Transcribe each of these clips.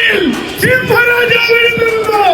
മുന്നിൽ സിംഹരാജാവ് എഴുന്നേൽക്കുന്നു.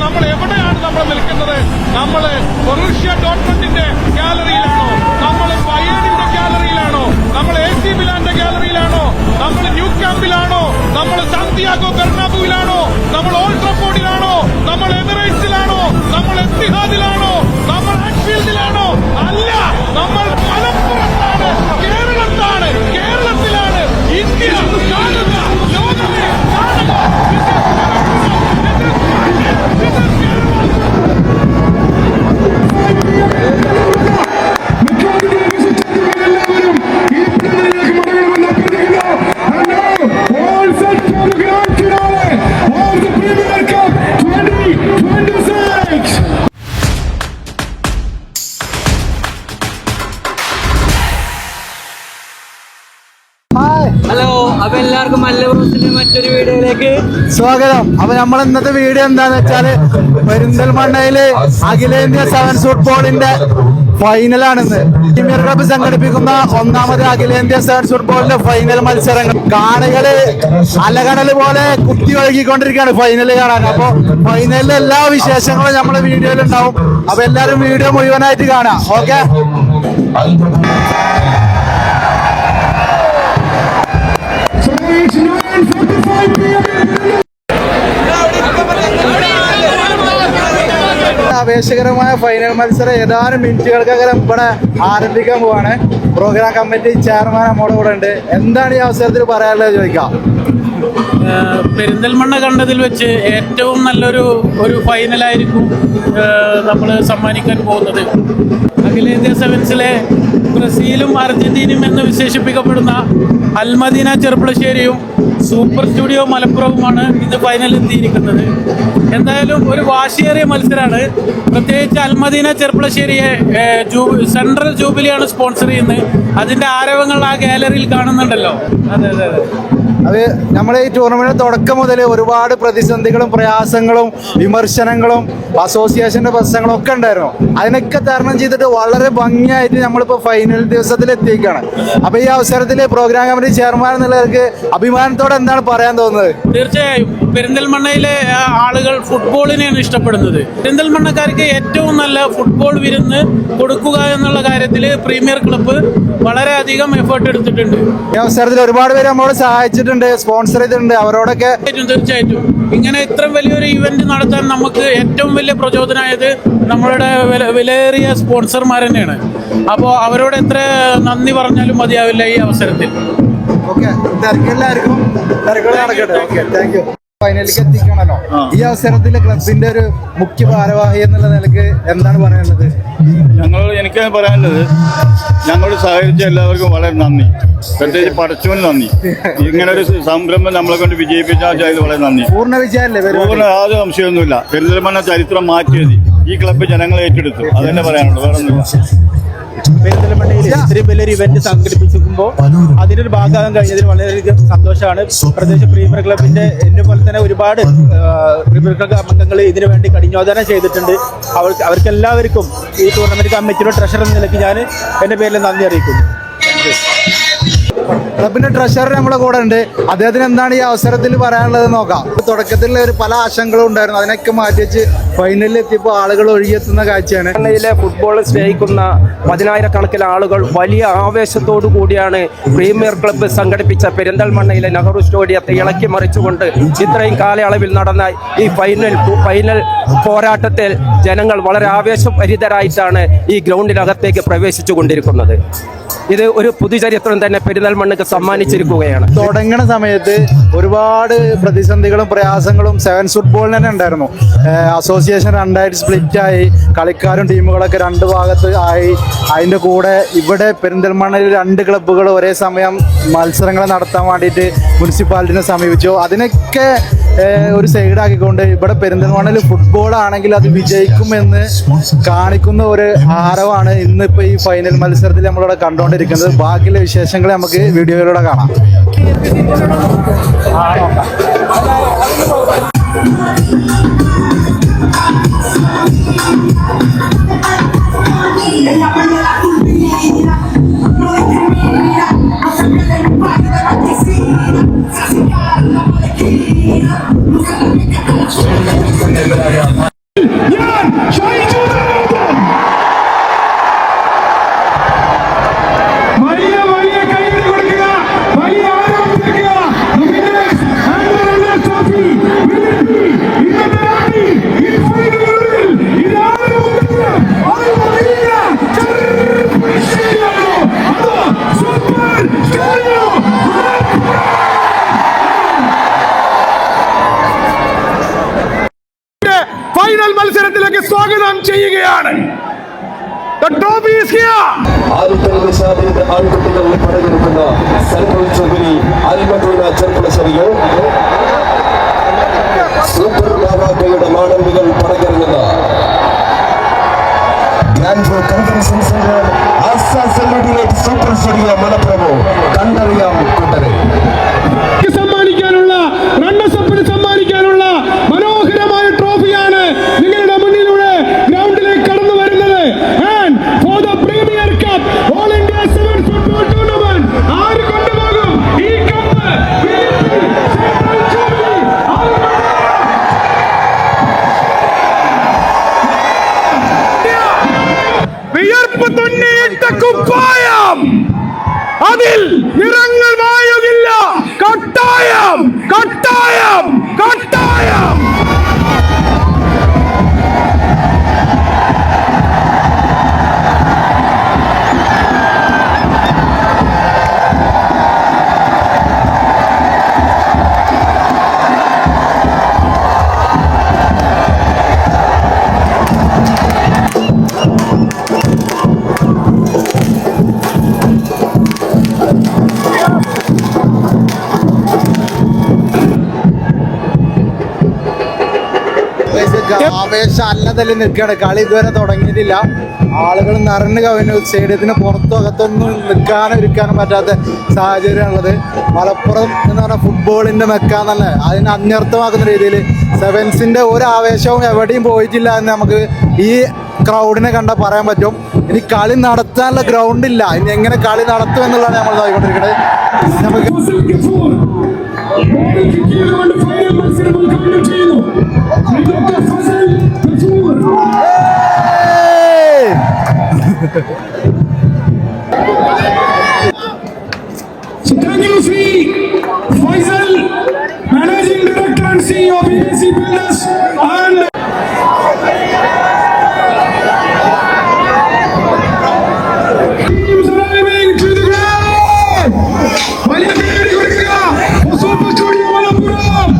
നമ്മൾ എവിടെയാണ് നമ്മൾ നിൽക്കുന്നത്? നമ്മള് ബൊറൂഷ്യ ഡോട്ട്മണ്ടിന്റെ ഗാലറിയിലാണോ? നമ്മൾ ബയേണിന്റെ ഗാലറിയിലാണോ? നമ്മൾ AC മിലാന്റെ ഗാലറിയിലാണോ? നമ്മൾ ന്യൂ ക്യാമ്പിലാണോ? നമ്മൾ സാന്റിയാഗോ ബെർണാബുവിലാണോ? നമ്മൾ ഓൾഡ് ട്രാഫോർഡിലാണോ? നമ്മൾ എമിറേറ്റ്സിലാണോ? നമ്മൾ എത്തിഹാദിലാണോ? നമ്മൾ ആൻഫീൽഡിലാണോ? അല്ല, നമ്മൾ മലപ്പുറത്താണ്, കേരളത്തിലാണ്. ഇന്ത്യ കാണുക, ലോകമേ കാണുക. ഹലോ, അപ്പൊ എല്ലാവർക്കും മല്ലപ്രസിന്റെ മറ്റൊരു വീഡിയോയിലേക്ക് സ്വാഗതം. അപ്പൊ നമ്മൾ ഇന്നത്തെ വീഡിയോ എന്താന്ന് വെച്ചാല് പെരിന്തൽമണ്ണയില് അഖിലേന്ത്യാ സെവൻസ് ഫുട്ബോളിന്റെ ഫൈനലാണിന്ന്. പ്രീമിയർ ക്ലബ്ബ് സംഘടിപ്പിക്കുന്ന ഒന്നാമത് അഖിലേന്ത്യാ സെവൻസ് ഫുട്ബോളിന്റെ ഫൈനൽ മത്സരങ്ങൾ. കാണികള് അലകടല് പോലെ കുത്തി ഒഴുകിക്കൊണ്ടിരിക്കുകയാണ് ഫൈനല് കാണാൻ. അപ്പൊ ഫൈനലിലെ എല്ലാ വിശേഷങ്ങളും നമ്മുടെ വീഡിയോയിൽ ഉണ്ടാവും. അപ്പൊ എല്ലാരും വീഡിയോ മുഴുവനായിട്ട് കാണാം. ഓക്കെ. ആവേശകരമായ ഫൈനൽ മത്സരം ഏതാനും മിനിറ്റുകൾക്കകം ഇവിടെ ആരംഭിക്കാൻ പോവാണ്. പ്രോഗ്രാം കമ്മിറ്റി ചെയർമാൻ നമ്മുടെ കൂടെ ഉണ്ട്. എന്താണ് ഈ അവസരത്തിൽ പറയാനുള്ളത് ചോദിക്കാം. പെരിന്തൽമണ്ണ കണ്ടതിൽ വെച്ച് ഏറ്റവും നല്ലൊരു ഫൈനലായിരിക്കും നമ്മൾ സമ്മാനിക്കാൻ പോകുന്നത്. അഖിലേന്ത്യാ സെവൻസിലെ ബ്രസീലും അർജന്റീനയും എന്ന് വിശേഷിപ്പിക്കപ്പെടുന്ന അൽമദീന ചെർപ്പളശ്ശേരിയും സൂപ്പർ സ്റ്റുഡിയോ മലപ്പുറവുമാണ് ഇന്ന് ഫൈനലിൽ എത്തിയിരിക്കുന്നത്. എന്തായാലും ഒരു വാശിയേറിയ മത്സരമാണ്. പ്രത്യേകിച്ച് അൽമദീന ചെർപ്പളശ്ശേരിയെ സെൻട്രൽ ജൂബിലിയാണ് സ്പോൺസർ ചെയ്യുന്നത്. അതിൻ്റെ ആരവങ്ങൾ ആ ഗാലറിയിൽ കാണുന്നുണ്ടല്ലോ. അതെ അതെ അതെ. അത് നമ്മുടെ ഈ ടൂർണമെന്റ് തുടക്കം മുതൽ ഒരുപാട് പ്രതിസന്ധികളും പ്രയാസങ്ങളും വിമർശനങ്ങളും അസോസിയേഷന്റെ പ്രശ്നങ്ങളും ഒക്കെ ഉണ്ടായിരുന്നു. അതിനൊക്കെ തരണം ചെയ്തിട്ട് വളരെ ഭംഗിയായിട്ട് നമ്മളിപ്പോ ഫൈനൽ ദിവസത്തിൽ എത്തിയിരിക്കുകയാണ്. അപ്പൊ ഈ അവസരത്തിൽ പ്രോഗ്രാം കമ്മിറ്റി ചെയർമാൻ എന്നുള്ളവർക്ക് അഭിമാനത്തോടെ എന്താണ് പറയാൻ തോന്നുന്നത്? തീർച്ചയായും പെരിന്തൽമണ്ണയിലെ ആളുകൾ ഫുട്ബോളിനെയാണ് ഇഷ്ടപ്പെടുന്നത്. പെരിന്തൽമണ്ണക്കാർക്ക് ഏറ്റവും നല്ല ഫുട്ബോൾ വിരുന്ന് കൊടുക്കുക എന്നുള്ള കാര്യത്തിൽ പ്രീമിയർ ക്ലബ്ബ് വളരെയധികം എഫേർട്ട് എടുത്തിട്ടുണ്ട്. ഈ അവസരത്തിൽ ഒരുപാട് പേര് നമ്മളോട് സഹായിച്ചിട്ടുണ്ട്, സ്പോൺസർ ചെയ്തിട്ടുണ്ട്. അവരോടൊക്കെ തീർച്ചയായിട്ടും ഇങ്ങനെ ഇത്രയും വലിയൊരു ഇവന്റ് നടത്താൻ നമുക്ക് ഏറ്റവും വലിയ പ്രചോദനമായത് നമ്മളുടെ വിലയേറിയ സ്പോൺസർമാർ തന്നെയാണ്. അപ്പോൾ അവരോട് എത്ര നന്ദി പറഞ്ഞാലും മതിയാവില്ല ഈ അവസരത്തിൽ. ഓക്കെ, എല്ലാവർക്കും നടക്കട്ടെ. Okay, thank you. ഫൈനലിലേക്ക് എത്തിക്കണല്ലോ. ഈ അവസരത്തിൽ ക്ലബിന്റെ ഒരു മുഖ്യ ഭാരവാഹി എന്നുള്ള നിലക്ക് എന്താണ് പറയാനുള്ളത്? എനിക്ക് പറയാനുള്ളത്, ഞങ്ങളോട് സഹകരിച്ച എല്ലാവർക്കും വളരെ നന്ദി. പ്രത്യേകിച്ച് പടച്ചോന് നന്ദി. ഇങ്ങനെ ഒരു സംരംഭം നമ്മളെ കൊണ്ട് വിജയിപ്പിച്ചാൽ വളരെ നന്ദി. പൂർണ്ണ വിജയമല്ലേ? യാതൊരു സംശയമൊന്നുമില്ല. പെരിന്തൽമണ്ണ ചരിത്രം മാറ്റിയത് ഈ ക്ലബ്ബ് ജനങ്ങളെ ഏറ്റെടുത്തു. അതന്നെ പറയാനുള്ളൂ, വേറെ ഒന്നുമില്ല. പെരിന്തൽമണ്ണയിൽ ഇത്രയും വലിയൊരു ഇവന്റ് സംഘടിപ്പിക്കുമ്പോൾ അതിനൊരു ഭാഗമാകാൻ കഴിഞ്ഞതിൽ വളരെയധികം സന്തോഷമാണ്. പ്രത്യേകിച്ച് പ്രീമിയർ ക്ലബിന്റെ എന്നെ പോലെ തന്നെ ഒരുപാട് പ്രീമിയർ ക്ലബ് അംഗങ്ങൾ ഇതിനു വേണ്ടി കഠിനാധ്വാനം ചെയ്തിട്ടുണ്ട്. അവർക്കെല്ലാവർക്കും ഈ ടൂർണമെന്റ് കമ്മിറ്റിയുടെ ട്രഷറർ എന്ന നിലയ്ക്ക് ഞാൻ എന്റെ പേരിൽ നന്ദി അറിയിക്കുന്നു. ക്ലബിന്റെ ട്രഷറർ നമ്മുടെ കൂടെ ഉണ്ട്. അദ്ദേഹത്തിന് എന്താണ് ഈ അവസരത്തിൽ പറയാനുള്ളത് നോക്കാം. തുടക്കത്തിൽ ഒരു പല ആശങ്കകളും ഉണ്ടായിരുന്നു, അതിനൊക്കെ മാറ്റിവെച്ച് ഫൈനലിൽ എത്തിയപ്പോൾ ആളുകൾ ഒഴുകിയെത്തുന്ന കാഴ്ചയാണ്. ചെന്നൈയിലെ ഫുട്ബോൾ സ്നേഹിക്കുന്ന പതിനായിരക്കണക്കിന് ആളുകൾ വലിയ ആവേശത്തോടു കൂടിയാണ് പ്രീമിയർ ക്ലബ്ബ് സംഘടിപ്പിച്ച പെരിന്തൽമണ്ണയിലെ നെഹ്റു സ്റ്റേഡിയത്തെ ഇളക്കി മറിച്ചുകൊണ്ട് ഇത്രയും കാലയളവിൽ നടന്ന ഈ ഫൈനൽ പോരാട്ടത്തിൽ ജനങ്ങൾ വളരെ ആവേശഭരിതരായിട്ടാണ് ഈ ഗ്രൗണ്ടിനകത്തേക്ക് പ്രവേശിച്ചു കൊണ്ടിരിക്കുന്നത്. ഇത് ഒരു പുതുചരിത്രം തന്നെ പെരിന്തൽമണ്ണയ്ക്ക് സമ്മാനിച്ചിരിക്കുകയാണ്. തുടങ്ങുന്ന സമയത്ത് ഒരുപാട് പ്രതിസന്ധികളും പ്രയാസങ്ങളും സെവൻസ് ഫുട്ബോളിന് തന്നെ ഉണ്ടായിരുന്നു. അസോസിയേഷൻ രണ്ടായിട്ട് സ്പ്ലിറ്റായി, കളിക്കാരും ടീമുകളൊക്കെ രണ്ട് ഭാഗത്ത് ആയി. അതിൻ്റെ കൂടെ ഇവിടെ പെരിന്തൽമണ്ണയിൽ 2 ക്ലബ്ബുകൾ ഒരേ സമയം മത്സരങ്ങൾ നടത്താൻ വേണ്ടിയിട്ട് മുനിസിപ്പാലിറ്റിനെ സമീപിച്ചു. അതിനൊക്കെ ഒരു സൈഡാക്കിക്കൊണ്ട് ഇവിടെ പെരിന്തൽമണ്ണയിൽ ഫുട്ബോൾ ആണെങ്കിൽ അത് വിജയിക്കുമെന്ന് കാണിക്കുന്ന ഒരു ആരവാണ് ഇന്നിപ്പോൾ ഈ ഫൈനൽ മത്സരത്തിൽ നമ്മളിവിടെ കണ്ടുകൊണ്ടിരിക്കുന്നത്. ബാക്കിയുള്ള വിശേഷങ്ങൾ നമുക്ക് വീഡിയോയിലൂടെ കാണാം. ഫൈനൽ മത്സരത്തിലേക്ക് സ്വാഗതം ചെയ്യുകയാണ്. The trophy is here. ആൺകുട്ടികൾ പടയെടുക്കുന്ന സർവോച്ചോപരി അൽമദീന ചെറുപ്പുളശ്ശേരിയോ സൂപ്പർ ബാബാക്കയുടെ മാടമ്പികൾ പടകിറങ്ങുന്ന grand convention centre super studio മലപ്പുറമോ കണ്ടറിയാം കൂട്ടരെ. സമ്മാനിക്കാനുള്ള റണ്ണേഴ്സപ്പിന് സമ്മാനിക്കാനുള്ള മനോഹരമായ ട്രോഫിയാണ് നിങ്ങളുടെ മുന്നിലൂടെ ഗ്രൗണ്ടിലേക്ക് കടന്നു വരുന്നത്. And for the premier cup all India sevens football tournament ആര് കൊണ്ടുപോകും ഈ കപ്പ്? വിയർപ്പ് തുന്നിയിട്ട കുപ്പായം, അതിൽ നിറങ്ങൾ മായുകില്ല. കട്ടായം കട്ടായം കട്ടായം. ആവേശം അല്ലതല്ലി നിൽക്കുകയാണ്. കളി ഇതുവരെ തുടങ്ങിയിട്ടില്ല. ആളുകൾ നിറഞ്ഞു കവിഞ്ഞു. സ്റ്റേഡിയത്തിന് പുറത്തും അകത്തൊന്നും ഇരിക്കാനും പറ്റാത്ത സാഹചര്യമാണുള്ളത്. മലപ്പുറം എന്ന് പറഞ്ഞാൽ ഫുട്ബോളിൻ്റെ മെക്കാന്നല്ലേ, അതിനെ അന്വർത്ഥമാക്കുന്ന രീതിയിൽ സെവൻസിൻ്റെ ഒരു ആവേശവും എവിടെയും പോയിട്ടില്ല എന്ന് നമുക്ക് ഈ ക്രൗഡിനെ കണ്ടാൽ പറയാൻ പറ്റും. ഇനി കളി നടത്താനുള്ള ഗ്രൗണ്ട് ഇല്ല. ഇനി എങ്ങനെ കളി നടത്തും എന്നുള്ളതാണ് നമ്മൾ നോക്കിക്കൊണ്ടിരിക്കുന്നത്. നമുക്ക് So thank you, Sri Faisal, Managing Director and CEO of EAC Builders, and teams arriving to the ground. വലിയ പേര് കൊടുക്കുക സൂപ്പർ സ്റ്റുഡിയോ മലപ്പുറം.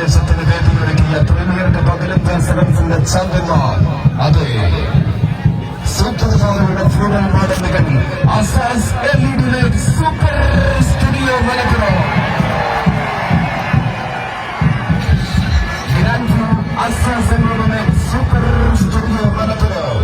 ആവേശത്തിന് വേദിയൊരുക്കിയ പ്രീമിയർ കപ്പ് അഖിലേന്ത്യാ സെവൻസിന്റെ ചാമ്പ്യന്മാർ അതെ സൂപ്പർ ഫാമിലിയുടെ ഫ്യൂഡൽ മോഡലുകൾ അസാസ് LED super studio Malappuram grand അസാസ് സൂപ്പർ സ്റ്റുഡിയോ മലപ്പുറം